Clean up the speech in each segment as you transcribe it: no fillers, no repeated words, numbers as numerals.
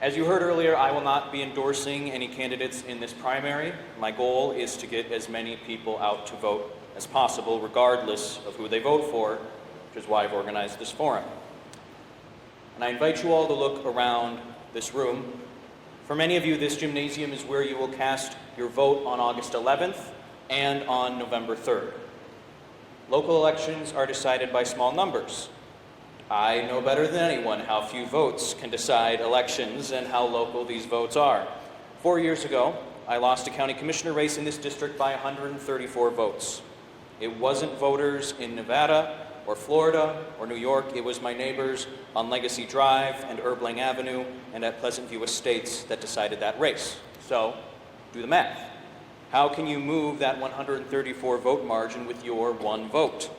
As you heard earlier, I will not be endorsing any candidates in this primary. My goal is to get as many people out to vote as possible, regardless of who they vote for, which is why I've organized this forum. And I invite you all to look around this room. For many of you, this gymnasium is where you will cast your vote on August 11th and on November 3rd. Local elections are decided by small numbers. I know better than anyone how few votes can decide elections and how local these votes are. 4 years ago, I lost a county commissioner race in this district by 134 votes. It wasn't voters in Nevada or Florida or New York. It was my neighbors on Legacy Drive and Erbling Avenue and at Pleasant View Estates that decided that race. So, do the math. How can you move that 134 vote margin with your one vote?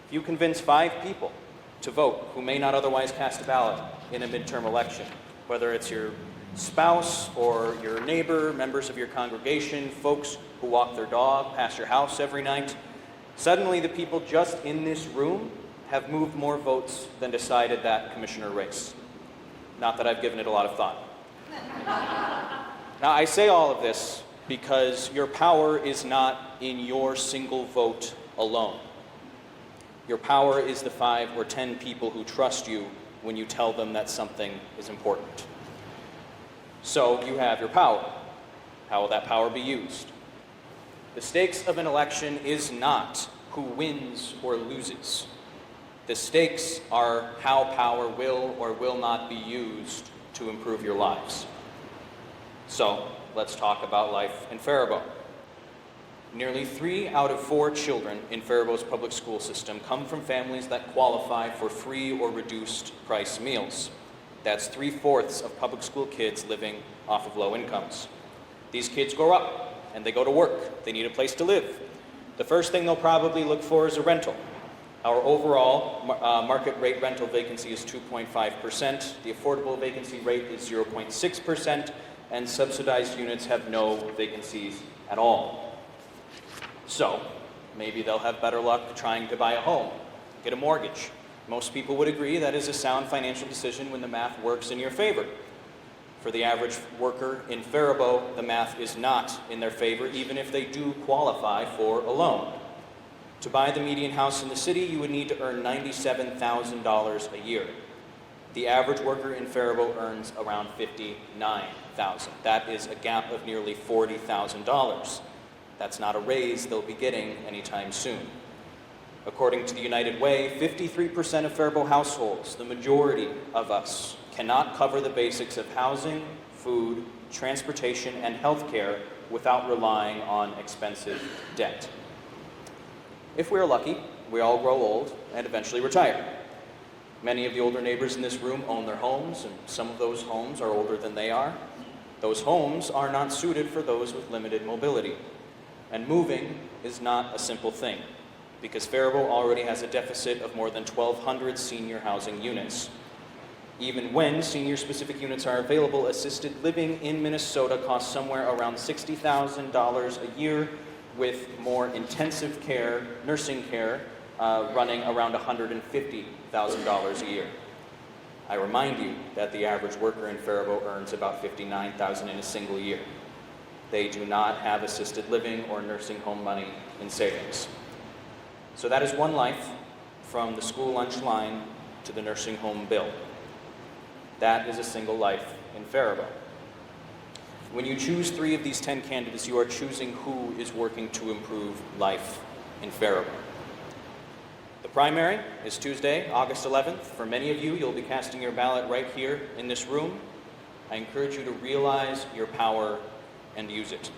If you convince 5 people to vote who may not otherwise cast a ballot in a midterm election, whether it's your spouse or your neighbor, members of your congregation, folks who walk their dog past your house every night, suddenly the people just in this room have moved more votes than decided that commissioner race. Not that I've given it a lot of thought. Now, I say all of this because your power is not in your single vote alone. Your power is the 5 or 10 people who trust you when you tell them that something is important. So you have your power. How will that power be used? The stakes of an election is not who wins or loses. The stakes are how power will or will not be used to improve your lives. So let's talk about life in Faribault. Nearly 3 out of 4 children in Faribault's public school system come from families that qualify for free or reduced price meals. That's 3/4 of public school kids living off of low incomes. These kids grow up and they go to work. They need a place to live. The first thing they'll probably look for is a rental. Our overall market rate rental vacancy is 2.5%. The affordable vacancy rate is 0.6%, and subsidized units have no vacancies at all. So, maybe they'll have better luck trying to buy a home, get a mortgage. Most people would agree that is a sound financial decision when the math works in your favor. For the average worker in Faribault, the math is not in their favor, even if they do qualify for a loan. To buy the median house in the city, you would need to earn $97,000 a year. The average worker in Faribault earns around $59,000. That is a gap of nearly $40,000. That's not a raise they'll be getting anytime soon. According to the United Way, 53% of Faribault households, the majority of us, cannot cover the basics of housing, food, transportation, and health care without relying on expensive debt. If we're lucky, we all grow old and eventually retire. Many of the older neighbors in this room own their homes, and some of those homes are older than they are. Those homes are not suited for those with limited mobility. And moving is not a simple thing, because Faribault already has a deficit of more than 1,200 senior housing units. Even when senior-specific units are available, assisted living in Minnesota costs somewhere around $60,000 a year, with more intensive care, nursing care, running around $150,000 a year. I remind you that the average worker in Faribault earns about $59,000 in a single year. They do not have assisted living or nursing home money in savings. So that is one life, from the school lunch line to the nursing home bill. That is a single life in Faribault. When you choose 3 of these 10 candidates, you are choosing who is working to improve life in Faribault. The primary is Tuesday, August 11th. For many of you, you'll be casting your ballot right here in this room. I encourage you to realize your power and use it.